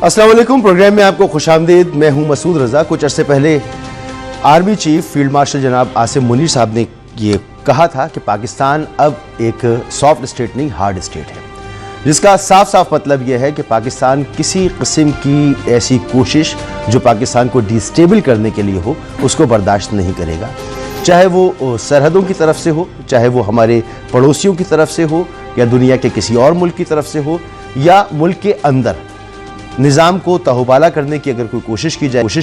السلام علیکم، پروگرام میں آپ کو خوش آمدید۔ میں ہوں مسعود رضا۔ کچھ عرصے پہلے آرمی چیف فیلڈ مارشل جناب عاصم منیر صاحب نے یہ کہا تھا کہ پاکستان اب ایک سافٹ اسٹیٹ نہیں ہارڈ اسٹیٹ ہے، جس کا صاف صاف مطلب یہ ہے کہ پاکستان کسی قسم کی ایسی کوشش جو پاکستان کو ڈی اسٹیبل کرنے کے لیے ہو اس کو برداشت نہیں کرے گا، چاہے وہ سرحدوں کی طرف سے ہو، چاہے وہ ہمارے پڑوسیوں کی طرف سے ہو، یا دنیا کے کسی اور ملک کی طرف سے ہو، یا ملک کے اندر نظام کو تہوبالا کرنے کی اگر کوئی کوشش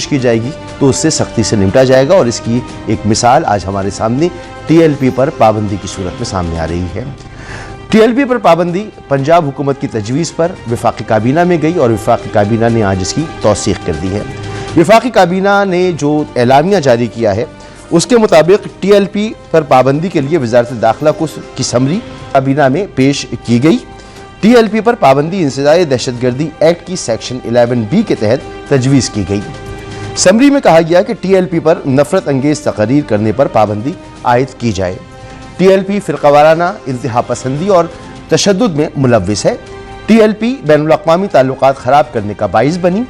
کی جائے گی تو اس سے سختی سے نمٹا جائے گا۔ اور اس کی ایک مثال آج ہمارے سامنے ٹی ایل پی پر پابندی کی صورت میں سامنے آ رہی ہے۔ ٹی ایل پی پر پابندی پنجاب حکومت کی تجویز پر وفاقی کابینہ میں گئی اور وفاقی کابینہ نے آج اس کی توثیق کر دی ہے۔ وفاقی کابینہ نے جو اعلامیہ جاری کیا ہے اس کے مطابق ٹی ایل پی پر پابندی کے لیے وزارت داخلہ کی سمری کابینہ میں پیش کی گئی۔ ٹی ایل پی پر پابندی انسداد دہشت گردی ایکٹ کی سیکشن 11B کے تحت تجویز کی گئی۔ سمری میں کہا گیا کہ ٹی ایل پی پر نفرت انگیز تقاریر کرنے پر پابندی عائد کی جائے۔ ٹی ایل پی فرقہ وارانہ انتہا پسندی اور تشدد میں ملوث ہے۔ ٹی ایل پی بین الاقوامی تعلقات خراب کرنے کا باعث بنی۔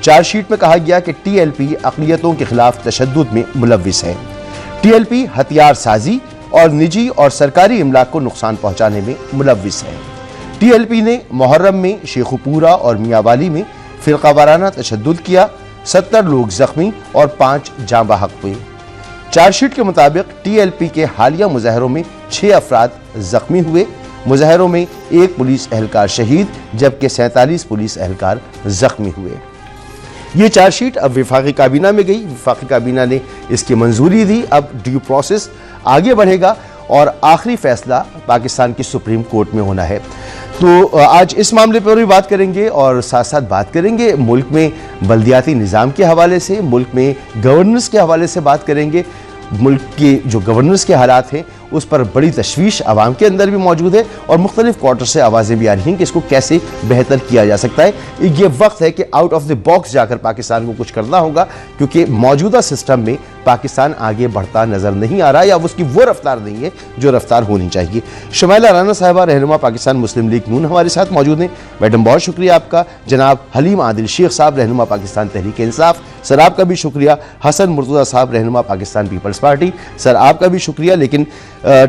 چارج شیٹ میں کہا گیا کہ ٹی ایل پی اقلیتوں کے خلاف تشدد میں ملوث ہے۔ ٹی ایل پی ہتھیار سازی اور نجی اور سرکاری املاک کو نقصان پہنچانے میں ملوث ہے۔ ٹی ایل پی نے محرم میں شیخو پورہ اور میاں والی میں فرقہ وارانہ تشدد کیا، 70 لوگ زخمی اور 5 جاں بحق ہوئے۔ چارج شیٹ کے مطابق ٹی ایل پی کے حالیہ مظاہروں میں 6 افراد زخمی ہوئے۔ مظاہروں میں 1 پولیس اہلکار شہید جبکہ 47 پولیس اہلکار زخمی ہوئے۔ یہ چارج شیٹ اب وفاقی کابینہ میں گئی، وفاقی کابینہ نے اس کی منظوری دی۔ اب ڈیو پروسیس آگے بڑھے گا اور آخری فیصلہ پاکستان کی سپریم کورٹ میں ہونا ہے۔ تو آج اس معاملے پر بھی بات کریں گے اور ساتھ ساتھ بات کریں گے ملک میں بلدیاتی نظام کے حوالے سے، ملک میں گورننس کے حوالے سے بات کریں گے۔ ملک کے جو گورننس کے حالات ہیں اس پر بڑی تشویش عوام کے اندر بھی موجود ہے اور مختلف کوارٹر سے آوازیں بھی آ رہی ہیں کہ اس کو کیسے بہتر کیا جا سکتا ہے۔ یہ وقت ہے کہ آؤٹ آف دی باکس جا کر پاکستان کو کچھ کرنا ہوگا، کیونکہ موجودہ سسٹم میں پاکستان آگے بڑھتا نظر نہیں آ رہا یا اس کی وہ رفتار نہیں ہے جو رفتار ہونی چاہیے۔ شمائلہ رانا صاحبہ رہنما پاکستان مسلم لیگ نون ہمارے ساتھ موجود ہیں۔ میڈم بہت شکریہ آپ کا۔ جناب حلیم عادل شیخ صاحب رہنما پاکستان تحریک انصاف، سر آپ کا بھی شکریہ۔ حسن مرتضیٰ صاحب رہنما پاکستان پیپلز پارٹی، سر آپ کا بھی شکریہ۔ لیکن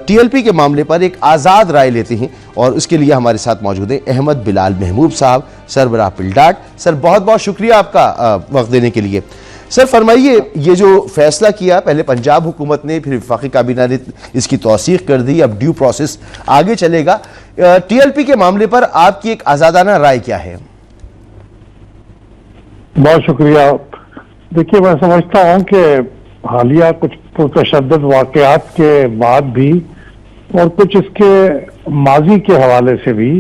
ٹی ایل پی کے معاملے پر ایک آزاد رائے لیتے ہیں اور اس کے لیے ہمارے ساتھ موجود ہیں احمد بلال محمود صاحب، سربراہ پلڈاٹ۔ سر بہت بہت شکریہ آپ کا وقت دینے کے لیے۔ سر فرمائیے، یہ جو فیصلہ کیا پہلے پنجاب حکومت نے، پھر وفاقی کابینہ نے اس کی توثیق کر دی، اب ڈیو پروسیس آگے چلے گا، ٹی ایل پی کے معاملے پر آپ کی ایک آزادانہ رائے کیا ہے؟ بہت شکریہ۔ دیکھیے، میں سمجھتا ہوں کہ حالیہ کچھ پرتشدد واقعات کے بعد بھی اور کچھ اس کے ماضی کے حوالے سے بھی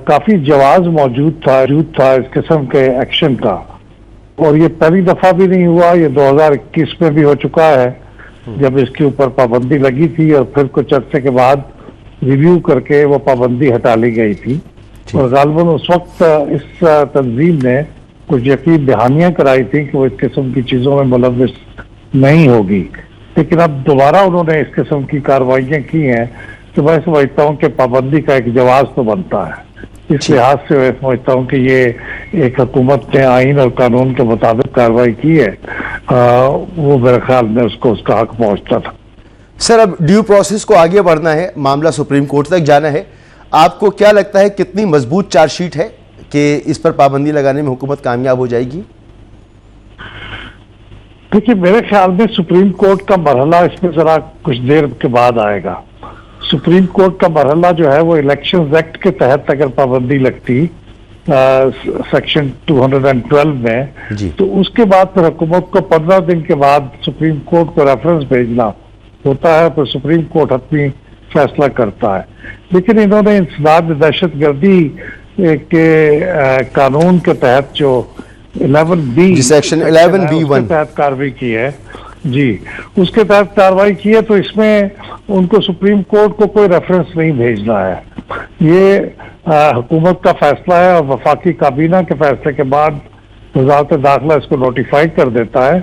کافی جواز موجود تھا اس قسم کے ایکشن کا، اور یہ پہلی دفعہ بھی نہیں ہوا، یہ 2021 میں بھی ہو چکا ہے جب اس کے اوپر پابندی لگی تھی اور پھر کچھ عرصے کے بعد ریویو کر کے وہ پابندی ہٹا لی گئی تھی، اور غالباً اس وقت اس تنظیم نے کچھ یقین دہانیاں کرائی تھی کہ وہ اس قسم کی چیزوں میں ملوث نہیں ہوگی، لیکن اب دوبارہ انہوں نے اس قسم کی کارروائیاں کی ہیں تو میں سمجھتا ہوں کہ پابندی کا ایک جواز تو بنتا ہے۔ اس لحاظ سے میں سمجھتا ہوں کہ یہ ایک حکومت نے آئین اور قانون کے مطابق کارروائی کی ہے، وہ میرے خیال میں اس کا حق پہنچتا تھا۔ سر اب ڈیو پروسیس کو آگے بڑھنا ہے، معاملہ سپریم کورٹ تک جانا ہے، آپ کو کیا لگتا ہے کتنی مضبوط چارج شیٹ ہے کہ اس پر پابندی لگانے میں حکومت کامیاب ہو جائے گی؟ دیکھیے، میرے خیال میں سپریم کورٹ کا مرحلہ اس میں ذرا کچھ دیر کے بعد آئے گا۔ سپریم کورٹ کا مرحلہ جو ہے وہ الیکشنز ایکٹ کے تحت اگر پابندی لگتی سیکشن 212 میں تو اس کے بعد پھر حکومت کو 15 دن کے بعد سپریم کورٹ کو ریفرنس بھیجنا ہوتا ہے، پھر سپریم کورٹ حتمی فیصلہ کرتا ہے۔ لیکن انہوں نے انسداد دہشت گردی کے قانون کے تحت جو 11B سیکشن 11B1 کے تحت کارروائی کی ہے، جی اس کے تحت کارروائی کی ہے، تو اس میں ان کو سپریم کورٹ کو کوئی ریفرنس نہیں بھیجنا ہے۔ یہ حکومت کا فیصلہ ہے اور وفاقی کابینہ کے فیصلے کے بعد وزارت داخلہ اس کو نوٹیفائی کر دیتا ہے،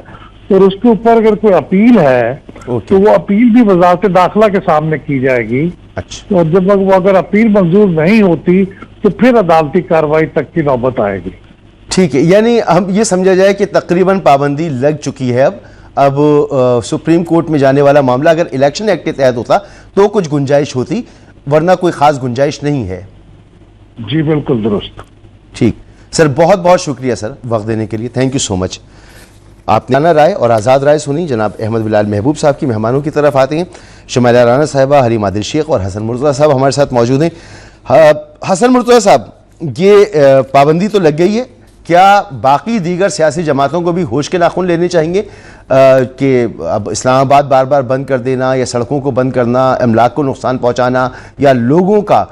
اور اس کے اوپر اگر کوئی اپیل ہے تو وہ اپیل بھی وزارت داخلہ کے سامنے کی جائے گی، اور جب وہ اگر اپیل منظور نہیں ہوتی تو پھر عدالتی کارروائی تک کی نوبت آئے گی۔ ٹھیک ہے، یعنی ہم یہ سمجھا جائے کہ تقریباً پابندی لگ چکی ہے اب سپریم کورٹ میں جانے والا معاملہ اگر الیکشن ایکٹ کے تحت ہوتا تو کچھ گنجائش ہوتی، ورنہ کوئی خاص گنجائش نہیں ہے. جی بالکل درست. ٹھیک سر، بہت بہت شکریہ سر وقت دینے کے لیے، تھینک یو سو مچ. آپ نے رائے اور آزاد رائے سنی جناب احمد بلال محبوب صاحب کی. مہمانوں کی طرف آتے ہیں. شمائلہ رانا صاحبہ، حلیم عادل شیخ اور حسن مرتضیٰ صاحب ہمارے ساتھ موجود ہیں. حسن مرتضیٰ صاحب، یہ پابندی تو لگ گئی ہے، کیا باقی دیگر سیاسی جماعتوں کو بھی ہوش کے ناخن لینے چاہیں گے کہ اب اسلام آباد بار بار بند کر دینا یا سڑکوں کو بند کرنا، املاک کو نقصان پہنچانا یا لوگوں کا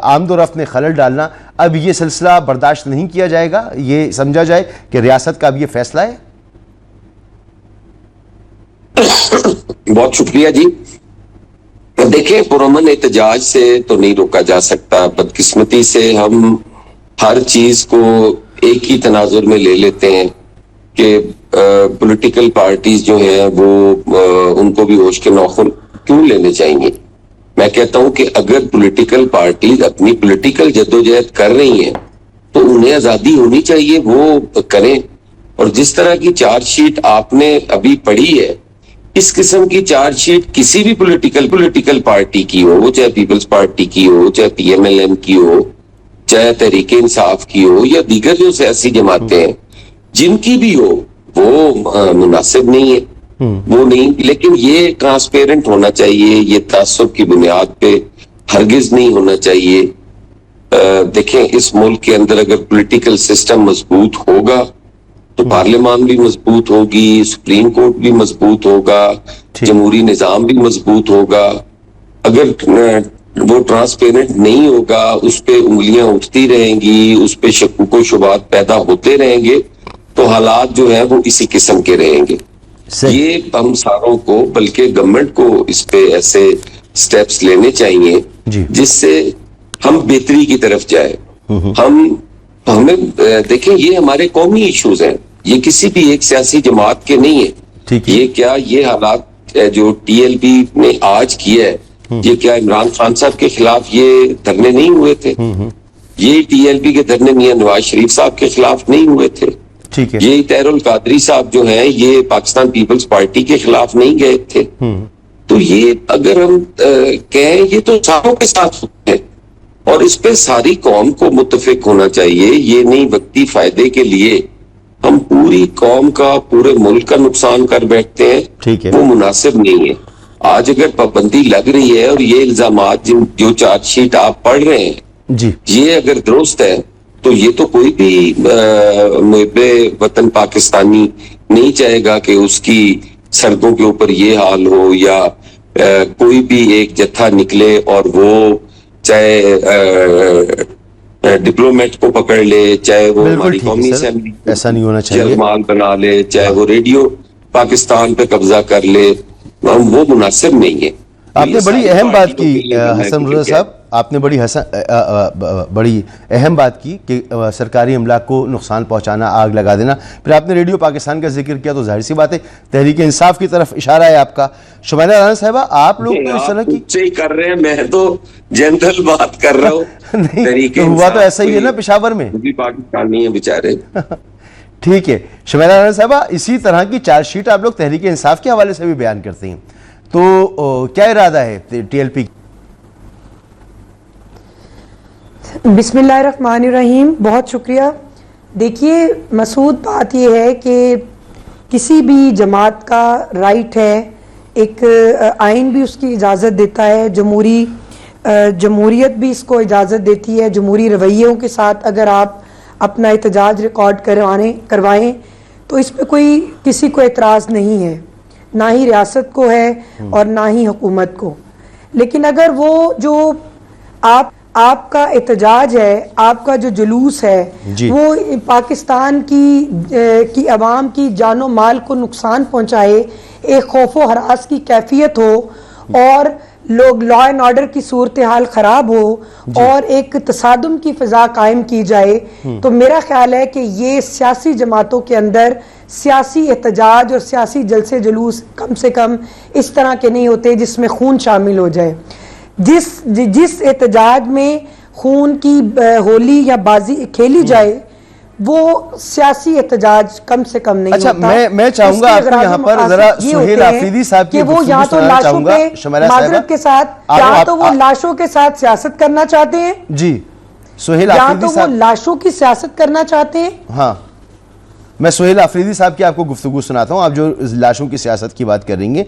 آمد و رفت میں خلل ڈالنا، اب یہ سلسلہ برداشت نہیں کیا جائے گا؟ یہ سمجھا جائے کہ ریاست کا اب یہ فیصلہ ہے؟ بہت شکریہ جی. دیکھیں، پرامن احتجاج سے تو نہیں روکا جا سکتا. بدقسمتی سے ہم ہر چیز کو ایک ہی تناظر میں لے لیتے ہیں کہ پولیٹیکل پارٹیز جو ہیں وہ ان کو بھی ہوش کے ناخن کیوں لینے چاہیے. میں کہتا ہوں کہ اگر پولیٹیکل پارٹیز اپنی پولیٹیکل جدوجہد کر رہی ہیں تو انہیں آزادی ہونی چاہیے، وہ کریں. اور جس طرح کی چارج شیٹ آپ نے ابھی پڑھی ہے، اس قسم کی چارج شیٹ کسی بھی پولیٹیکل پارٹی کی ہو، وہ چاہے پیپلز پارٹی کی ہو، چاہے پی ایم ایل این کی ہو، چاہے تحریک انصاف کی ہو، یا دیگر جو سیاسی جماعتیں ہیں جن کی بھی ہو، وہ مناسب نہیں ہے. وہ نہیں، لیکن یہ ٹرانسپیرنٹ ہونا چاہیے، یہ تعصب کی بنیاد پہ ہرگز نہیں ہونا چاہیے. دیکھیں، اس ملک کے اندر اگر پولیٹیکل سسٹم مضبوط ہوگا تو پارلیمان بھی مضبوط ہوگی، سپریم کورٹ بھی مضبوط ہوگا، جمہوری نظام بھی مضبوط ہوگا. اگر وہ ٹرانسپیرنٹ نہیں ہوگا، اس پہ انگلیاں اٹھتی رہیں گی، اس پہ شکوک و شبہات پیدا ہوتے رہیں گے، تو حالات جو ہیں وہ اسی قسم کے رہیں گے. یہ ہم ساروں کو، بلکہ گورنمنٹ کو اس پہ ایسے سٹیپس لینے چاہیے جس سے ہم بہتری کی طرف جائیں. ہمیں دیکھیں، یہ ہمارے قومی ایشوز ہیں، یہ کسی بھی ایک سیاسی جماعت کے نہیں ہیں. یہ حالات جو ٹی ایل پی نے آج کیا ہے، یہ کیا عمران خان صاحب کے خلاف یہ دھرنے نہیں ہوئے تھے؟ یہ ٹی ایل پی کے دھرنے میاں نواز شریف صاحب کے خلاف نہیں ہوئے تھے؟ یہ طاہر القادری صاحب جو ہیں، یہ پاکستان پیپلز پارٹی کے خلاف نہیں گئے تھے؟ تو یہ اگر ہم کہیں، یہ تو ساروں کے ساتھ ہوتے ہیں اور اس پہ ساری قوم کو متفق ہونا چاہیے. یہ نہیں وقتی فائدے کے لیے ہم پوری قوم کا، پورے ملک کا نقصان کر بیٹھتے ہیں، وہ مناسب نہیں ہے. آج اگر پابندی لگ رہی ہے اور یہ الزامات جو چارج شیٹ آپ پڑھ رہے ہیں یہ اگر درست ہے، تو یہ تو کوئی بھی محب وطن پاکستانی نہیں چاہے گا کہ اس کی سڑکوں کے اوپر یہ حال ہو، یا کوئی بھی ایک جتھا نکلے اور وہ چاہے ڈپلومیٹ کو پکڑ لے، چاہے وہ ہماری قومی اسمبلی ایسا نہیں ہونا چاہیے، چیئرمین بنا لے، چاہے وہ ریڈیو پاکستان پہ قبضہ کر لے، وہ مناسب نہیں ہے. آپ نے بڑی اہم بات کی حسن مرتضیٰ صاحب، آپ نے بڑی اہم بات کی کہ سرکاری املاک کو نقصان پہنچانا، آگ لگا دینا. پھر آپ نے ریڈیو پاکستان کا ذکر کیا، تو ظاہر سی بات ہے تحریک انصاف کی طرف اشارہ ہے آپ کا. شمائلہ رانا صاحبہ، آپ لوگ تو اس طرح کی کر رہے ہیں، میں تو جنرل بات کر رہا ہوں. نہیں ہوا تو ایسا ہی ہے نا پشاور میں، بھی پاکستانی ہیں بیچارے. ٹھیک ہے شمائلہ رانا صاحبہ، اسی طرح کی چارج شیٹ آپ لوگ تحریک انصاف کے حوالے سے بھی بیان کرتے ہیں، تو کیا ارادہ ہے ٹی ایل پی؟ بسم اللہ الرحمن الرحیم. بہت شکریہ. دیکھیے مسعود، بات یہ ہے کہ کسی بھی جماعت کا رائٹ ہے، ایک آئین بھی اس کی اجازت دیتا ہے، جمہوریت بھی اس کو اجازت دیتی ہے. جمہوری رویوں کے ساتھ اگر آپ اپنا احتجاج ریکارڈ کروائیں تو اس پہ کسی کو اعتراض نہیں ہے، نہ ہی ریاست کو ہے اور نہ ہی حکومت کو. لیکن اگر وہ جو آپ کا احتجاج ہے، آپ کا جو جلوس ہے، وہ پاکستان کی عوام کی جان و مال کو نقصان پہنچائے، ایک خوف و ہراس کی کیفیت ہو اور لوگ لا اینڈ آرڈر کی صورتحال خراب ہو اور ایک تصادم کی فضا قائم کی جائے، تو میرا خیال ہے کہ یہ سیاسی جماعتوں کے اندر سیاسی احتجاج اور سیاسی جلسے جلوس کم سے کم اس طرح کے نہیں ہوتے جس میں خون شامل ہو جائے. جس احتجاج میں خون کی ہولی یا بازی کھیلی جائے وہ سیاسی احتجاج کم سے کم نہیں اچھا ہوتا. میں چاہوں گا آپ کو یہاں پر ذرا سہیل آفریدی صاحب کی کہ وہ یا تو لاشوں پہ معذرت کے ساتھ یا تو وہ لاشوں کے ساتھ سیاست کرنا چاہتے ہیں. جی سہیل یا آفریدی تو وہ صاحب، لاشوں کی سیاست کرنا چاہتے ہیں. ہاں میں سہیل آفریدی صاحب کی آپ کو گفتگو سناتا ہوں. آپ جو لاشوں کی سیاست کی بات کر رہی ہیں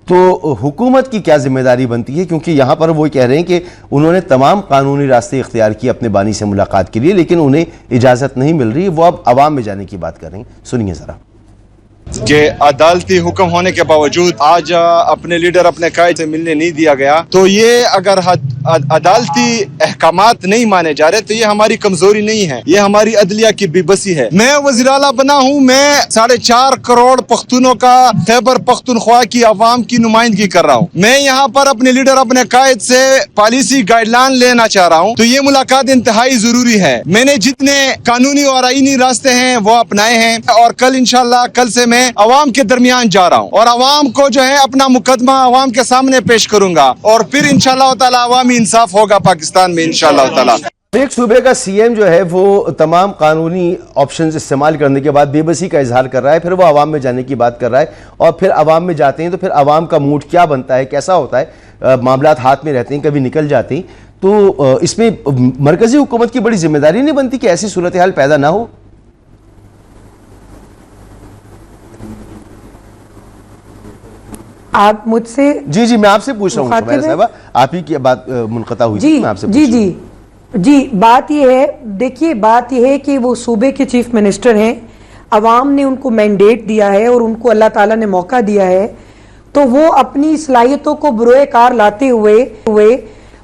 تو حکومت کی کیا ذمہ داری بنتی ہے؟ کیونکہ یہاں پر وہ کہہ رہے ہیں کہ انہوں نے تمام قانونی راستے اختیار کیے اپنے بانی سے ملاقات کے لیے، لیکن انہیں اجازت نہیں مل رہی. وہ اب عوام میں جانے کی بات کر رہے ہیں. سنیے ذرا. کہ عدالتی حکم ہونے کے باوجود آج اپنے لیڈر اپنے قائد سے ملنے نہیں دیا گیا، تو یہ اگر عدالتی احکامات نہیں مانے جا رہے تو یہ ہماری کمزوری نہیں ہے، یہ ہماری عدلیہ کی بے بسی ہے. میں وزیر اعلیٰ بنا ہوں، میں 4.5 کروڑ پختونوں کا خیبر پختونخوا کی عوام کی نمائندگی کر رہا ہوں. میں یہاں پر اپنے لیڈر اپنے قائد سے پالیسی گائیڈ لائن لینا چاہ رہا ہوں، تو یہ ملاقات انتہائی ضروری ہے. میں نے جتنے قانونی اور آئینی راستے ہیں وہ اپنائے ہیں، اور کل سے میں عوام کے درمیان جا رہا ہوں اور عوام کو جو ہے اپنا مقدمہ عوام کے سامنے پیش کروں گا، اور پھر انشاءاللہ تعالی عوامی انصاف ہوگا پاکستان میں انشاءاللہ تعالی. ایک صوبے کا سی ایم جو ہے وہ تمام قانونی آپشنز استعمال کرنے کے بعد بے بسی کا اظہار کر رہا ہے، پھر وہ عوام میں جانے کی بات کر رہا ہے، اور پھر عوام میں جاتے ہیں تو پھر عوام کا موڈ کیا بنتا ہے، کیسا ہوتا ہے. معاملات ہاتھ میں رہتے ہیں، کبھی نکل جاتے ہیں. تو اس میں مرکزی حکومت کی بڑی ذمہ داری نہیں بنتی کہ ایسی صورتحال پیدا نہ ہو؟ آپ مجھ سے جی میں آپ سے پوچھ رہا ہوں شمیرہ صاحبہ، آپ ہی کی بات منقطع ہوئی تھی، میں آپ سے پوچھ رہا ہوں. جی بات یہ ہے، دیکھیے بات یہ ہے کہ وہ صوبے کے چیف منسٹر ہیں، عوام نے ان کو مینڈیٹ دیا ہے اور ان کو اللہ تعالیٰ نے موقع دیا ہے، تو وہ اپنی صلاحیتوں کو بروئے کار لاتے ہوئے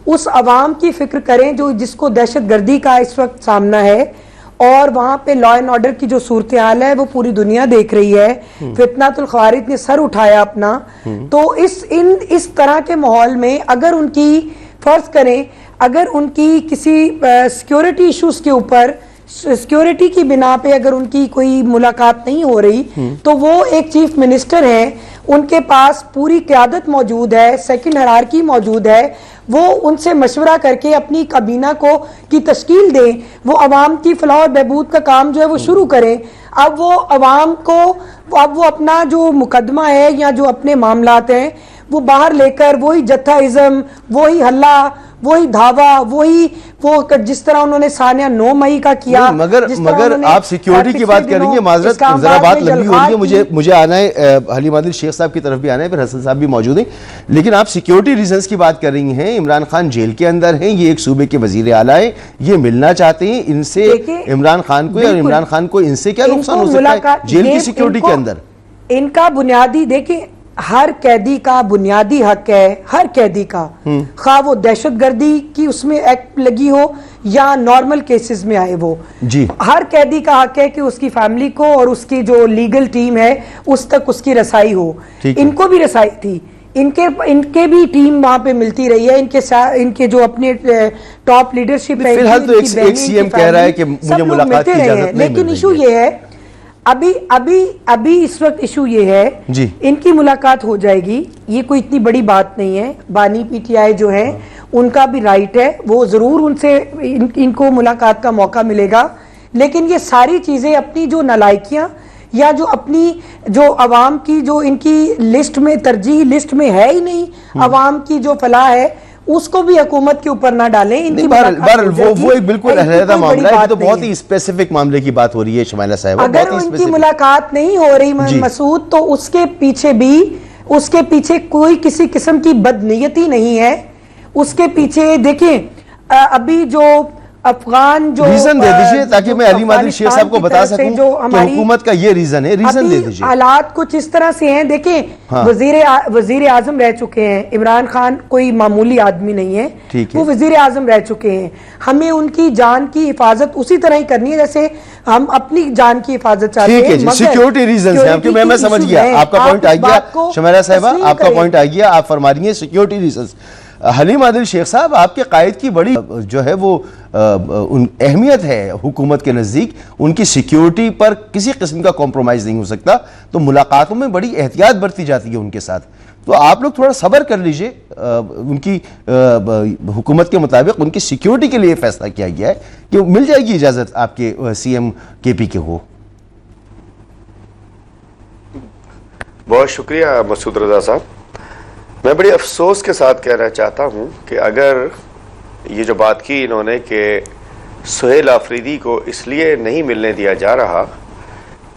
اس عوام کی فکر کریں جس کو دہشت گردی کا اس وقت سامنا ہے، اور وہاں پہ لا اینڈ آرڈر کی جو صورتحال ہے وہ پوری دنیا دیکھ رہی ہے. فتنۃ الخوارج نے سر اٹھایا اپنا. تو اس طرح کے ماحول میں اگر ان کی فرض کریں، اگر ان کی کسی سیکیورٹی ایشوز کے اوپر سیکیورٹی کی بنا پہ اگر ان کی کوئی ملاقات نہیں ہو رہی، تو وہ ایک چیف منسٹر ہیں، ان کے پاس پوری قیادت موجود ہے، سیکنڈ ہرارکی موجود ہے، وہ ان سے مشورہ کر کے اپنی کابینہ کی تشکیل دیں، وہ عوام کی فلاح اور بہبود کا کام جو ہے وہ شروع کریں. اب وہ عوام کو وہ اپنا جو مقدمہ ہے یا جو اپنے معاملات ہیں وہ باہر لے کر وہی جتھائزم، وہی ہلہ، وہی دھاوا، وہ جس طرح انہوں نے سانیہ 9 مئی کا کیا. مگر آپ سیکیورٹی کی بات کر رہی ہیں، معذرت ذرا بات لمبی ہو رہی ہے، مجھے آنا ہے حلیم عادل شیخ صاحب کی طرف بھی آنا ہے، پھر حسن صاحب بھی موجود ہیں. لیکن آپ سیکیورٹی ریزنز کی بات کر رہی ہیں، عمران خان جیل کے اندر ہیں، یہ ایک صوبے کے وزیر اعلیٰ ہیں، یہ ملنا چاہتے ہیں ان سے عمران خان کو، اور عمران خان کو ان سے کیا نقصان ہو سکتا ہے جیل کی سیکیورٹی کے اندر؟ ان کا بنیادی دیکھیں، ہر قیدی کا بنیادی حق ہے، ہر قیدی کا، خواہ وہ دہشت گردی کی اس میں ایکٹ لگی ہو یا نارمل کیسز میں آئے، وہ ہر قیدی کا حق ہے کہ اس کی فیملی کو اور اس کی جو لیگل ٹیم ہے اس تک اس کی رسائی ہو. ان کو بھی رسائی تھی، ان کے بھی ٹیم وہاں پہ ملتی رہی ہے، ان کے جو اپنے ٹاپ لیڈرشپ ہے، فی الحال تو ایک سی ایم کہہ رہا ہے کہ مجھے ملاقات کی اجازت نہیں مل رہی ہے. لیکن ایشو یہ ہے، ابھی اس وقت ایشو یہ ہے، ان کی ملاقات ہو جائے گی، یہ کوئی اتنی بڑی بات نہیں ہے. بانی پی ٹی آئی جو ہے ان کا بھی رائٹ ہے، وہ ضرور ان سے ان کو ملاقات کا موقع ملے گا. لیکن یہ ساری چیزیں اپنی جو نالائکیاں یا جو اپنی جو عوام کی جو ان کی لسٹ میں ترجیح لسٹ میں ہے ہی نہیں، عوام کی جو فلاح ہے اس کو بھی حکومت کے اوپر نہ ڈالیں. بہرحال وہ ایک بالکل علیحدہ معاملہ ہے، تو بہت ہی اسپیسیفک معاملے کی بات ہو رہی ہے شمیلہ صاحبہ. اگر ان کی ملاقات نہیں ہو رہی مسعود، تو اس کے پیچھے کوئی کسی قسم کی بدنیتی نہیں ہے. اس کے پیچھے دیکھیں، ابھی جو افغان جو ریزن دے دیجئے تاکہ میں حلیم عادل شیخ صاحب کو بتا سکوں کہ حکومت کا یہ ریزن ہے، ریزن دے دیجئے. حالات کچھ اس طرح سے ہیں، دیکھیں وزیر اعظم رہ چکے ہیں عمران خان، کوئی معمولی آدمی نہیں ہے، وہ وزیر اعظم رہ چکے ہیں. ہمیں ان کی جان کی حفاظت اسی طرح ہی کرنی ہے جیسے ہم اپنی جان کی حفاظت چاہتے ہیں. ٹھیک ہے جی، سیکیورٹی ریزنز ہیں، میں سمجھ گیا آپ کا پوائنٹ آ گیا شمیرہ صاحبہ، آپ کا پوائنٹ آ گیا، آپ فرما رہی ہیں سیکیورٹی ریزنز. حلیم عادل شیخ صاحب، آپ کے قائد کی بڑی جو ہے وہ اہمیت ہے حکومت کے نزدیک، ان کی سیکیورٹی پر کسی قسم کا کمپرومائز نہیں ہو سکتا، تو ملاقاتوں میں بڑی احتیاط برتی جاتی ہے ان کے ساتھ. تو آپ لوگ تھوڑا صبر کر لیجئے، ان کی حکومت کے مطابق ان کی سیکیورٹی کے لیے فیصلہ کیا گیا ہے کہ مل جائے گی اجازت آپ کے سی ایم کے پی کے کو. بہت شکریہ مسعود رضا صاحب. میں بڑی افسوس کے ساتھ کہنا چاہتا ہوں کہ اگر یہ جو بات کی انہوں نے کہ سہیل آفریدی کو اس لیے نہیں ملنے دیا جا رہا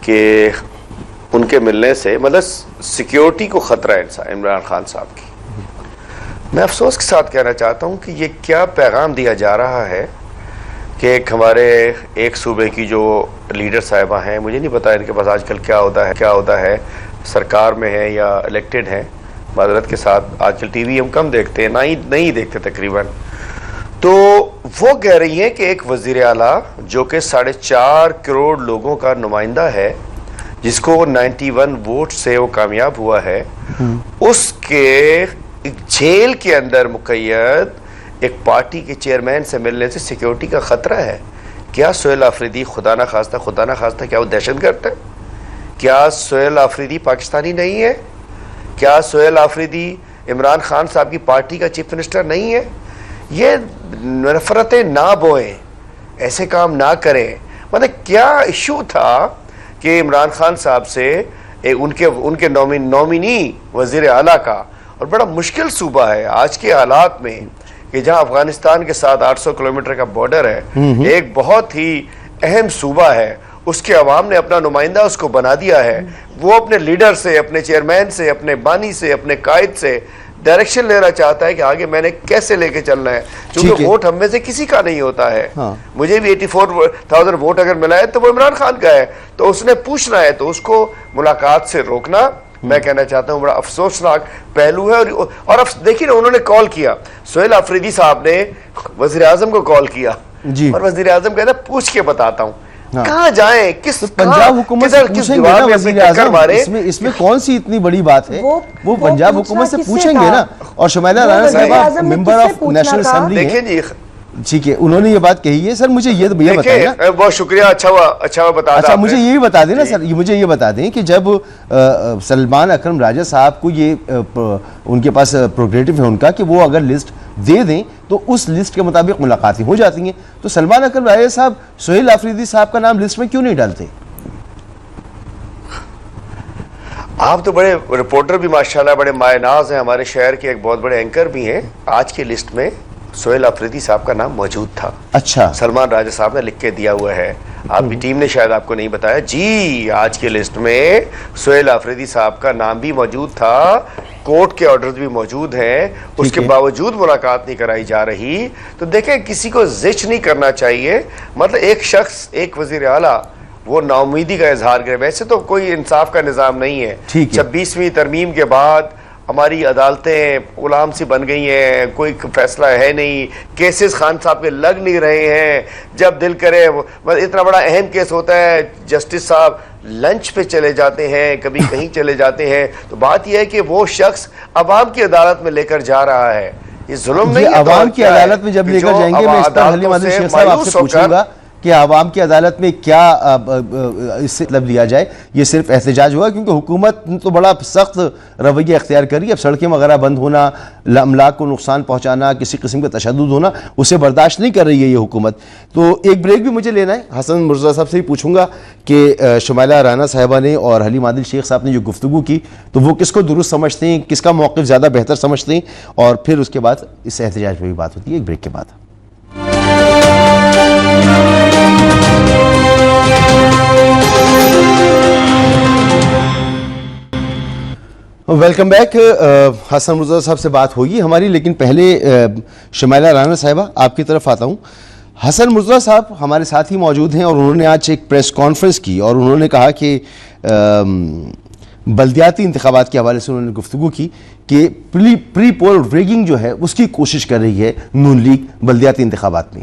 کہ ان کے ملنے سے مطلب سیکیورٹی کو خطرہ ہے عمران خان صاحب کی، میں افسوس کے ساتھ کہنا چاہتا ہوں کہ یہ کیا پیغام دیا جا رہا ہے کہ ایک ہمارے ایک صوبے کی جو لیڈر صاحبہ ہیں، مجھے نہیں پتا ان کے پاس آج کل کیا ہوتا ہے سرکار میں ہے یا الیکٹڈ ہیں، معذرت کے ساتھ آج کل ٹی وی ہم کم دیکھتے ہیں، نہیں دیکھتے تقریباً. تو وہ کہہ رہی ہیں کہ ایک وزیر اعلیٰ جو کہ 4.5 کروڑ لوگوں کا نمائندہ ہے، جس کو 91 ووٹ سے وہ کامیاب ہوا ہے، اس کے جیل کے اندر مقید ایک پارٹی کے چیئرمین سے ملنے سے سیکیورٹی کا خطرہ ہے. کیا سہیل آفریدی خدا نہ خواستہ کیا وہ دہشت گرد ہے؟ کیا سہیل آفریدی پاکستانی نہیں ہے؟ کیا سہیل آفریدی عمران خان صاحب کی پارٹی کا چیف منسٹر نہیں ہے؟ یہ نفرتیں نہ بوئیں، ایسے کام نہ کریں. مطلب کیا ایشو تھا کہ عمران خان صاحب سے ان کے نومینی وزیر اعلیٰ کا، اور بڑا مشکل صوبہ ہے آج کے حالات میں کہ جہاں افغانستان کے ساتھ 800 کلومیٹر کا بارڈر ہے، ایک بہت ہی اہم صوبہ ہے، اس کے عوام نے اپنا نمائندہ اس کو بنا دیا ہے. وہ اپنے لیڈر سے، اپنے چیئرمین سے، اپنے بانی سے، اپنے قائد سے ڈائریکشن لینا چاہتا ہے کہ آگے میں نے کیسے لے کے چلنا ہے، چونکہ ووٹ ہم میں سے کسی کا نہیں ہوتا ہے. مجھے بھی 84,000 ووٹ اگر ملا ہے تو وہ عمران خان کا ہے، تو اس نے پوچھنا ہے، تو اس کو ملاقات سے روکنا میں کہنا چاہتا ہوں بڑا افسوسناک پہلو ہے. اور دیکھیے نا، انہوں نے کال کیا، سہیل آفریدی صاحب نے وزیر اعظم کو کال کیا، اور وزیر اعظم کہتا ہے پوچھ کے بتاتا ہوں. کہاں جائیں؟ پنجاب حکومت سے پوچھیں گے نا وزیر اعظم، اس میں کون سی اتنی بڑی بات ہے؟ وہ پنجاب حکومت سے پوچھیں گے نا. اور شمائلہ رانا صاحبہ ممبر آف نیشنل اسمبلی ہیں. دیکھیں جی، ٹھیک ہے، انہوں نے یہ بات کہی ہے. سر مجھے یہ بتائیں نا، بہت شکریہ، اچھا بتا دیں. اچھا مجھے یہ بتا دیں نا سر، مجھے یہ بتا دیں کہ جب سلمان اکرم راجہ صاحب کو یہ ان کے پاس پروگریٹو ہے ان کا کہ وہ اگر لسٹ دے دیں تو اس لسٹ کے مطابق ملاقاتیں ہو جاتی ہیں، تو سلمان اکرم راجہ صاحب سہیل آفریدی صاحب کا نام لسٹ میں کیوں نہیں ڈالتے؟ آپ تو بڑے رپورٹر بھی ماشاءاللہ بڑے مائع ناز ہیں، ہمارے شہر کے ایک بہت بڑے اینکر بھی ہیں. آج کی لسٹ میں سہیل آفریدی صاحب کا نام موجود تھا. اچھا، سلمان راجہ صاحب نے لکھ کے دیا ہوا ہے، آپ کی ٹیم نے شاید آپ کو نہیں بتایا. جی، آج کی لسٹ میں سہیل آفریدی صاحب کا نام بھی موجود تھا، کورٹ کے آرڈرز بھی موجود ہیں، اس کے باوجود ملاقات نہیں کرائی جا رہی. تو دیکھیں، کسی کو زچ نہیں کرنا چاہیے. مطلب ایک شخص، ایک وزیر اعلیٰ وہ نا امیدی کا اظہار کرے، ویسے تو کوئی انصاف کا نظام نہیں ہے. 26ویں ترمیم کے بعد ہماری عدالتیں غلام سی بن گئی ہیں، کوئی فیصلہ ہے نہیں، کیسز خان صاحب کے لگ نہیں رہے ہیں. جب دل کرے، اتنا بڑا اہم کیس ہوتا ہے، جسٹس صاحب لنچ پہ چلے جاتے ہیں، کبھی کہیں چلے جاتے ہیں. تو بات یہ ہے کہ وہ شخص عوام کی عدالت میں لے کر جا رہا ہے. یہ ظلم نہیں ہے؟ عوام کی عدالت میں جب لے کر جائیں گے، میں اس پر حلیم عادل شیخ صاحب آپ سے پوچھوں گا کہ عوام کی عدالت میں کیا اس سے مطلب لیا جائے. یہ صرف احتجاج ہوگا کیونکہ حکومت تو بڑا سخت رویہ اختیار کری. اب سڑکیں وغیرہ بند ہونا، املاک کو نقصان پہنچانا، کسی قسم کا تشدد ہونا، اسے برداشت نہیں کر رہی ہے یہ حکومت. تو ایک بریک بھی مجھے لینا ہے. حسن مرزا صاحب سے ہی پوچھوں گا کہ شمائلہ رانا صاحبہ نے اور حلیم عادل شیخ صاحب نے جو گفتگو کی تو وہ کس کو درست سمجھتے ہیں، کس کا موقف زیادہ بہتر سمجھتے ہیں، اور پھر اس کے بعد اس احتجاج پہ بھی بات ہوتی ہے ایک بریک کے بعد. Welcome back. حسن مرزا صاحب سے بات ہوگی ہماری، لیکن پہلے شمائلہ رانا صاحبہ آپ کی طرف آتا ہوں. حسن مرزا صاحب ہمارے ساتھ ہی موجود ہیں اور انہوں نے آج ایک پریس کانفرنس کی اور انہوں نے کہا کہ بلدیاتی انتخابات کے حوالے سے انہوں نے گفتگو کی کہ پری پول ریگنگ جو ہے اس کی کوشش کر رہی ہے نون لیگ بلدیاتی انتخابات میں.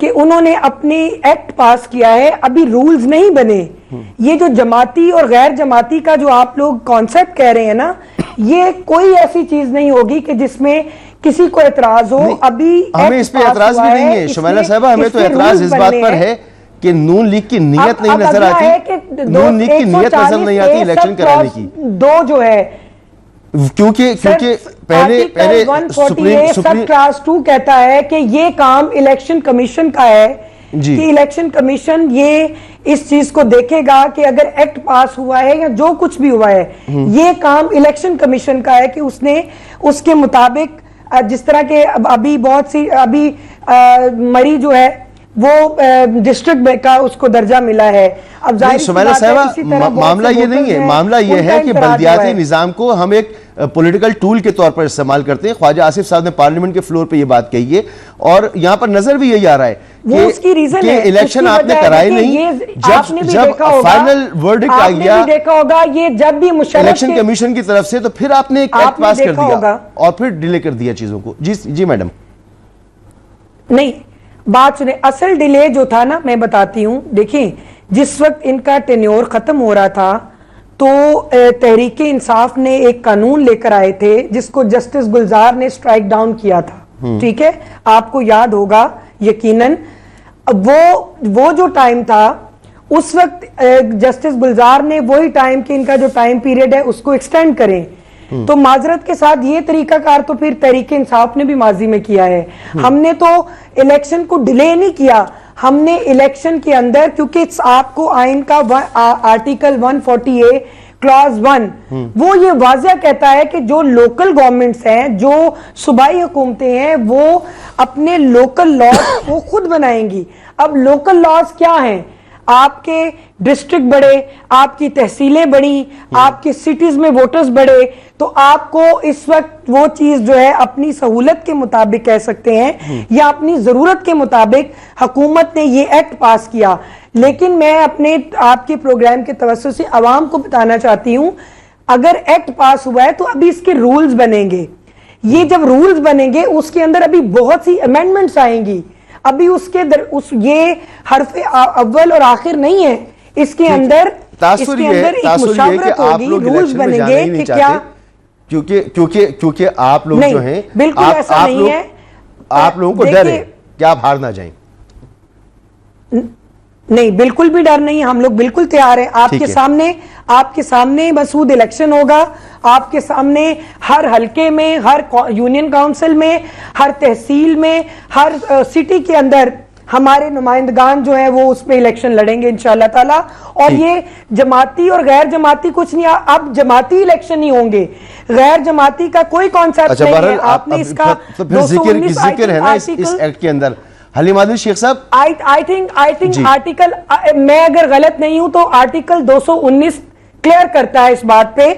کہ انہوں نے اپنی ایکٹ پاس کیا ہے, ابھی رولز نہیں بنے. یہ جو جماعتی اور غیر جماعتی کا جو آپ لوگ کانسیپٹ کہہ رہے ہیں نا, یہ کوئی ایسی چیز نہیں ہوگی کہ جس میں کسی کو اعتراض ہو. ابھی ہمیں اس پہ اعتراض بھی نہیں ہے شمائلہ صاحبہ, ہمیں تو اعتراض اس بات پر ہے کہ نون لیگ کی نیت نہیں نظر آتی, نون لیگ کی نیت نظر نہیں آتی الیکشن کرانے کی. دو جو ہے کیونکہ پہلے سب کلاس 2 کہتا ہے کہ یہ کام الیکشن کمیشن کا ہے, کہ الیکشن کمیشن یہ اس چیز کو دیکھے گا کہ اگر ایکٹ پاس ہوا ہے یا جو کچھ بھی ہوا ہے, یہ کام الیکشن کمیشن کا ہے کہ اس نے اس کے مطابق, جس طرح کے ابھی بہت سی ابھی مری جو ہے وہ ڈسٹرکٹ کا اس کو درجہ ملا ہے. اب شمائلہ صاحبہ معاملہ یہ نہیں ہے, معاملہ یہ ہے کہ بلدیاتی نظام کو ہم ایک پولیٹیکل ٹول کے طور پر استعمال کرتے ہیں. خواجہ آصف صاحب نے پارلیمنٹ کے فلور پہ یہ بات کہی ہے, اور یہاں پر نظر بھی یہی آ رہا ہے کہ الیکشن آپ نے کرائے نہیں. جب فائنل ورڈکٹ آ گیا یہ جب بھی الیکشن کمیشن کی طرف سے, تو پھر آپ نے ایک ایکٹ پاس کر دیا اور پھر ڈیلے کر دیا چیزوں کو. جی میڈم. نہیں, بات سنیں, اصل ڈیلے جو تھا نا, میں بتاتی ہوں. دیکھیں, جس وقت ان کا ٹینیور ختم ہو رہا تھا تو تحریک انصاف نے ایک قانون لے کر آئے تھے جس کو جسٹس گلزار نے سٹرائک ڈاؤن کیا تھا. ٹھیک ہے, آپ کو یاد ہوگا یقیناً. وہ جو ٹائم تھا اس وقت جسٹس گلزار نے وہی ٹائم کہ ان کا جو ٹائم پیریڈ ہے اس کو ایکسٹینڈ کریں. تو معذرت کے ساتھ یہ طریقہ کار تو پھر تحریک انصاف نے بھی ماضی میں کیا ہے. ہم نے تو الیکشن کو ڈیلے نہیں کیا, ہم نے الیکشن کے اندر, کیونکہ آپ کو آئین کا آرٹیکل 140A کلاز 1 وہ یہ واضح کہتا ہے کہ جو لوکل گورنمنٹس ہیں, جو صوبائی حکومتیں ہیں, وہ اپنے لوکل لاز کو خود بنائیں گی. اب لوکل لاز کیا ہیں؟ آپ کے ڈسٹرکٹ بڑھے, آپ کی تحصیلیں بڑھی, آپ کی سٹیز میں ووٹرز بڑھے, تو آپ کو اس وقت وہ چیز جو ہے اپنی سہولت کے مطابق کہہ سکتے ہیں یا اپنی ضرورت کے مطابق حکومت نے یہ ایکٹ پاس کیا. لیکن میں اپنے آپ کے پروگرام کے توسط سے عوام کو بتانا چاہتی ہوں, اگر ایکٹ پاس ہوا ہے تو ابھی اس کے رولز بنیں گے. یہ جب رولز بنیں گے اس کے اندر ابھی بہت سی امینڈمنٹس آئیں گی. ابھی اس کے یہ حرف اول اور آخر نہیں ہے, اس کے اندر ایک مشاورت ہوگی, رولز بنیں گے کہ کیا, کیونکہ آپ لوگ جو ہیں بالکل ایسا نہیں ہے. آپ لوگوں کو ڈر ہے کہ آپ ہار نہ جائیں. نہیں, بالکل بھی ڈر نہیں, ہم لوگ بالکل تیار ہیں. آپ کے سامنے مسعود الیکشن ہوگا, آپ کے سامنے ہر حلقے میں, ہر یونین کاؤنسل میں, ہر تحصیل میں, ہر سٹی کے اندر ہمارے نمائندگان جو ہیں وہ اس پہ الیکشن لڑیں گے انشاءاللہ تعالی. اور یہ جماعتی اور غیر جماعتی کچھ نہیں, اب جماعتی الیکشن ہی ہوں گے, غیر جماعتی کا کوئی کانسیپٹ نہیں ہے. آپ نے اس کا ذکر ہے نا اس ایکٹ کے اندر. حلیم عادل شیخ صاحب, I think آرٹیکل, میں اگر غلط نہیں ہوں تو آرٹیکل 219 کلیئر کرتا ہے اس بات پہ.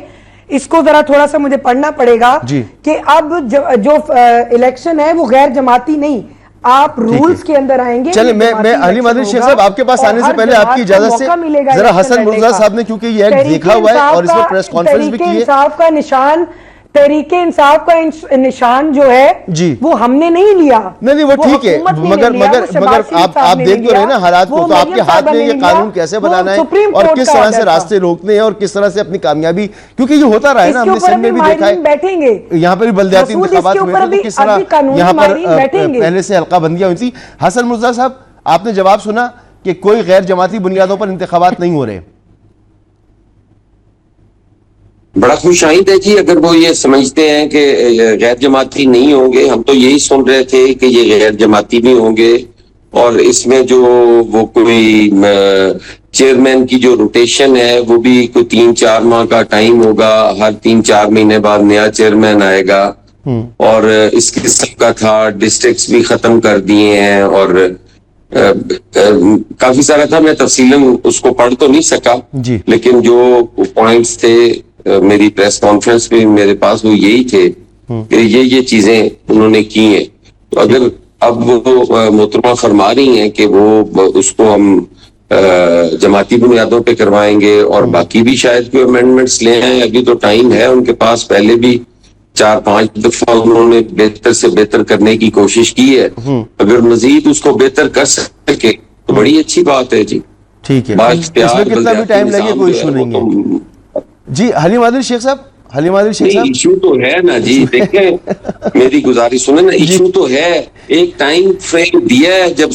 اس کو ذرا تھوڑا سا مجھے پڑھنا پڑے گا کہ اب جو الیکشن ہے وہ غیر جماعتی نہیں, آپ رولز کے اندر آئیں گے. چلیں, میں حلیم عادل شیخ صاحب آپ کے پاس آنے سے پہلے آپ کی اجازت سے ذرا حسن مرزا صاحب نے, کیونکہ یہ ایکٹ دیکھا ہوا ہے اور اس میں پریس کانفرنس بھی کی ہے, تحریک انصاف کا نشان جو ہے وہ ہم نے نہیں لیا. نہیں, وہ ٹھیک ہے, مگر آپ دیکھ تو رہے نا حالات کو, تو آپ کے ہاتھ میں یہ قانون کیسے بنانا ہے اور کس طرح سے راستے روکنے ہیں اور کس طرح سے اپنی کامیابی, کیونکہ یہ ہوتا رہا ہے نا, ہم نے سندھ میں بھی دیکھا ہے, یہاں پر بھی بلدیاتی انتخابات ہوئے تھے تو کس طرح یہاں پر پہلے سے حلقہ بندیاں ہوئی تھی. حسن مرزا صاحب, آپ نے جواب سنا کہ کوئی غیر جماعتی بنیادوں پر انتخابات نہیں ہو رہے. بڑا خوش آئند ہے جی اگر وہ یہ سمجھتے ہیں کہ غیر جماعتی نہیں ہوں گے. ہم تو یہی سن رہے تھے کہ یہ غیر جماعتی بھی ہوں گے, اور اس میں جو وہ کوئی چیئرمین کی جو روٹیشن ہے وہ بھی کوئی 3-4 ماہ کا ٹائم ہوگا, ہر 3-4 مہینے بعد نیا چیئرمین آئے گا, اور اس قسم کا تھا. ڈسٹرکٹس بھی ختم کر دیے ہیں اور کافی سارا تھا, میں تفصیلاً اس کو پڑھ تو نہیں سکا, لیکن جو پوائنٹس تھے میری پریس کانفرنس میں میرے پاس وہ یہی تھے کہ یہ چیزیں انہوں نے کی ہیں. تو اگر اب وہ محترمہ فرما رہی ہیں کہ وہ اس کو ہم جماعتی بنیادوں پہ کروائیں گے اور باقی بھی شاید کوئی امینڈمنٹس لے آئیں, ابھی تو ٹائم ہے ان کے پاس, پہلے بھی 4-5 دفعہ انہوں نے بہتر سے بہتر کرنے کی کوشش کی ہے. اگر مزید اس کو بہتر کر سکے تو بڑی اچھی بات ہے جی. ٹھیک ہے, بات اس میں کتنا بھی ٹائم لگے کوئی ایشو نہیں ہے. جی حلیم عادل شیخ صاحب, حلیم عادل شیخ صاحب, ایشو تو ہے نا جی. دیکھیں میری گزارش سنیں نا, ایشو تو ہے. ایک ٹائم فریم دیا ہے جب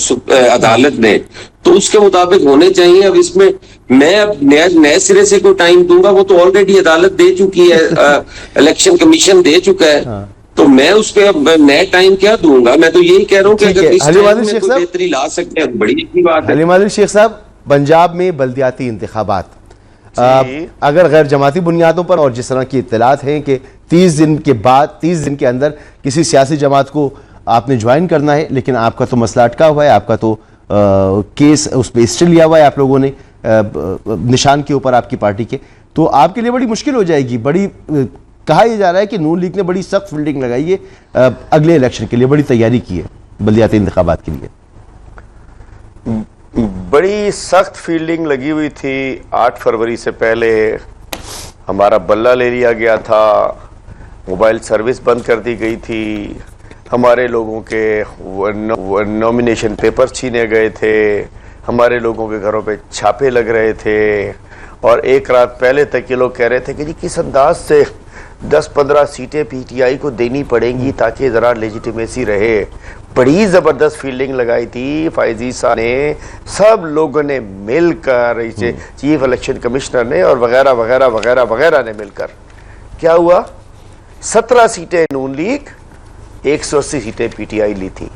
عدالت نے, تو اس کے مطابق ہونے چاہیے. اب اس میں میں اب نئے سرے سے کوئی ٹائم دوں گا, وہ تو آلریڈی عدالت دے چکی ہے, الیکشن کمیشن دے چکا ہے, تو میں اس پہ اب نئے ٹائم کیا دوں گا. میں تو یہی کہہ رہا ہوں کہ اگر اس ٹائم میں کوئی بہتری لا سکتے ہیں بڑی اچھی بات ہے. حلیم عادل شیخ صاحب, پنجاب میں بلدیاتی انتخابات اگر غیر جماعتی بنیادوں پر, اور جس طرح کی اطلاعات ہیں کہ 30 دن کے بعد 30 دن کے اندر کسی سیاسی جماعت کو آپ نے جوائن کرنا ہے, لیکن آپ کا تو مسئلہ اٹکا ہوا ہے, آپ کا تو کیس اس پہ اسٹے لیا ہوا ہے آپ لوگوں نے نشان کے اوپر آپ کی پارٹی کے, تو آپ کے لیے بڑی مشکل ہو جائے گی. بڑی کہا یہ جا رہا ہے کہ نون لیگ نے بڑی سخت فیلڈنگ لگائی ہے اگلے الیکشن کے لیے, بڑی تیاری کی ہے بلدیاتی انتخابات کے لیے. بڑی سخت فیلڈنگ لگی ہوئی تھی. 8 فروری سے پہلے ہمارا بلہ لے لیا گیا تھا, موبائل سروس بند کر دی گئی تھی, ہمارے لوگوں کے نومینیشن پیپر چھینے گئے تھے, ہمارے لوگوں کے گھروں پہ چھاپے لگ رہے تھے, اور ایک رات پہلے تک یہ لوگ کہہ رہے تھے کہ جی کس انداز سے 10-15 سیٹیں پی ٹی آئی کو دینی پڑیں گی تاکہ ذرا لیجیٹیمیسی رہے. بڑی زبردست فیلڈنگ لگائی تھی فائز عیسیٰ نے, سب لوگوں نے مل کر, چیف الیکشن کمشنر نے اور وغیرہ وغیرہ وغیرہ وغیرہ نے مل کر. کیا ہوا؟ 17 سیٹیں نون لیگ, 180 سیٹیں پی ٹی آئی لی تھی.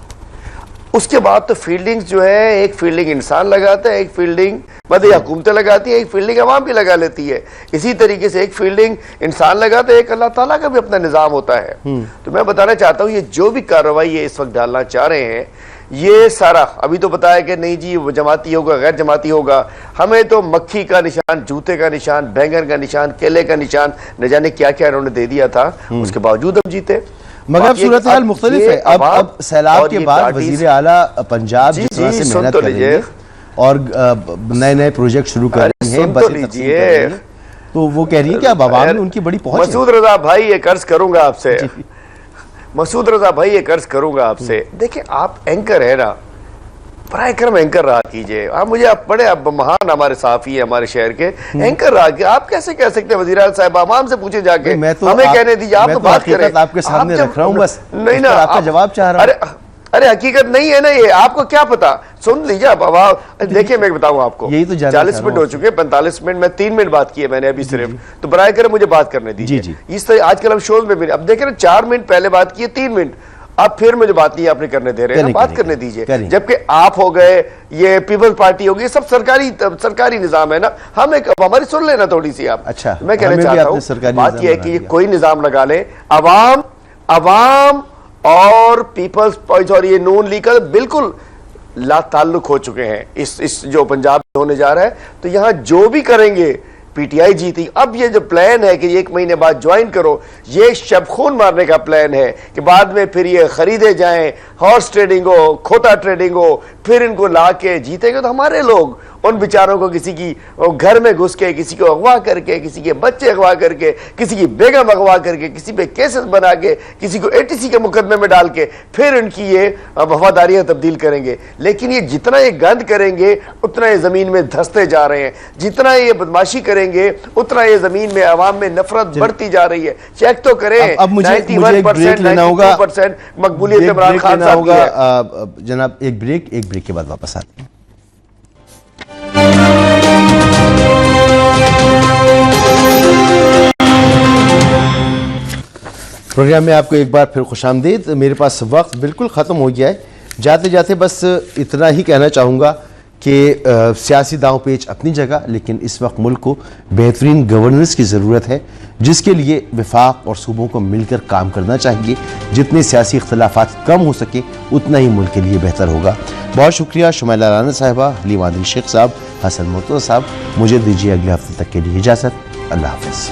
اس کے بعد تو فیلڈنگ جو ہے, ایک فیلڈنگ انسان لگاتا ہے, ایک فیلڈنگ مدعی حکومتیں لگاتی ہیں, ایک فیلڈنگ عوام بھی لگا لیتی ہے. اسی طریقے سے ایک فیلڈنگ انسان لگاتا ہے, ایک اللہ تعالیٰ کا بھی اپنا نظام ہوتا ہے. تو میں بتانا چاہتا ہوں یہ جو بھی کارروائی یہ اس وقت ڈالنا چاہ رہے ہیں, یہ سارا ابھی تو بتایا کہ نہیں جی وہ جماعتی ہوگا غیر جماعتی ہوگا. ہمیں تو مکھی کا نشان, جوتے کا نشان, بینگن کا نشان, کیلے کا نشان, نہ جانے کیا کیا انہوں نے دے دیا تھا, اس کے باوجود ہم جیتے. مگر اب صورتحال مختلف ہے. اب سیلاب کے بعد وزیر اعلیٰ پنجاب جس طرح سے محنت کر رہی ہے اور نئے نئے پروجیکٹ شروع کر رہی ہیں, بس لیجئے, تو وہ کہہ رہی ہیں کہ اب عوام میں ان کی بڑی پہنچ ہے. مسعود رضا بھائی یہ عرض کروں گا آپ سے, مسعود رضا بھائی یہ عرض کروں گا آپ سے, دیکھیں آپ اینکر ہے نا, برائے کرم اینکر رہا کیجئے. آپ مجھے آپ بڑے مہان ہمارے صحافی ہیں ہمارے شہر کے, اینکر رہا کیجئے. آپ کیسے کہہ سکتے ہیں وزیر اعلیٰ صاحب, عوام سے پوچھیں جا کے, ہمیں کہنے دیجئے, آپ تو بات کریں. آپ کے سامنے رکھ رہا ہوں, بس نہیں نا آپ کا جواب چاہ رہا ہوں. ارے حقیقت نہیں ہے نا یہ, آپ کو کیا پتا, سن لیجئے آپ. دیکھیں میں بتاؤں آپ کو, 40 منٹ ہو چکے, 45 منٹ میں 3 منٹ بات کی ہے میں نے ابھی صرف, تو برائے کرم مجھے بات کرنے دیجئے. اس طرح آج کل ہم شوز میں بھی, اب دیکھیں نا 4 منٹ پہلے بات کی ہے, 3 منٹ اب پھر مجھے بات نہیں آپ نے کرنے دے رہے ہیں, بات کرنے دیجئے. جبکہ آپ ہو گئے, یہ پیپلز پارٹی ہوگی, یہ سب سرکاری نظام ہے نا, ہم ایک ہماری سن لینا تھوڑی سی آپ. میں کہنا چاہتا ہوں بات یہ ہے کہ یہ کوئی نظام لگا لیں, عوام اور پیپلز اور یہ نون لیگ کا بالکل لا تعلق ہو چکے ہیں اس جو پنجاب میں ہونے جا رہا ہے. تو یہاں جو بھی کریں گے پی ٹی آئی جیتی. اب یہ جو پلان ہے کہ 1 مہینے بعد جوائن کرو, یہ شب خون مارنے کا پلان ہے کہ بعد میں پھر یہ خریدے جائیں, ہارس ٹریڈنگ ہو, کھوتا ٹریڈنگ ہو, پھر ان کو لا کے جیتیں گے. تو ہمارے لوگ ان بیچاروں کو کسی کی گھر میں گھس کے, کسی کو اغوا کر کے, کسی کے بچے اغوا کر کے, کسی کی بیگم اغوا کر کے, کسی پہ کیسز بنا کے, کسی کو ATC کے مقدمے میں ڈال کے, پھر ان کی یہ وفاداریاں تبدیل کریں گے. لیکن یہ جتنا یہ گند کریں گے اتنا یہ زمین میں دھستے جا رہے ہیں, جتنا یہ بدماشی کریں گے اتنا یہ زمین میں عوام میں نفرت بڑھتی جا رہی ہے. چیک تو کریں, 91% 92% مقبولیت عمران خان صاحب کی ہے. جناب ایک بریک کے بعد واپس آتے ہیں. پروگرام میں آپ کو ایک بار پھر خوش آمدید. میرے پاس وقت بالکل ختم ہو گیا ہے. جاتے جاتے بس اتنا ہی کہنا چاہوں گا کہ سیاسی داؤں پیچ اپنی جگہ, لیکن اس وقت ملک کو بہترین گورننس کی ضرورت ہے, جس کے لیے وفاق اور صوبوں کو مل کر کام کرنا چاہیے. جتنے سیاسی اختلافات کم ہو سکے اتنا ہی ملک کے لیے بہتر ہوگا. بہت شکریہ شمیلہ رانا صاحبہ, حلیم عادل شیخ صاحب, حسن مرتضیٰ صاحب. مجھے دیجیے اگلے ہفتے تک کے لیے اجازت. اللہ حافظ.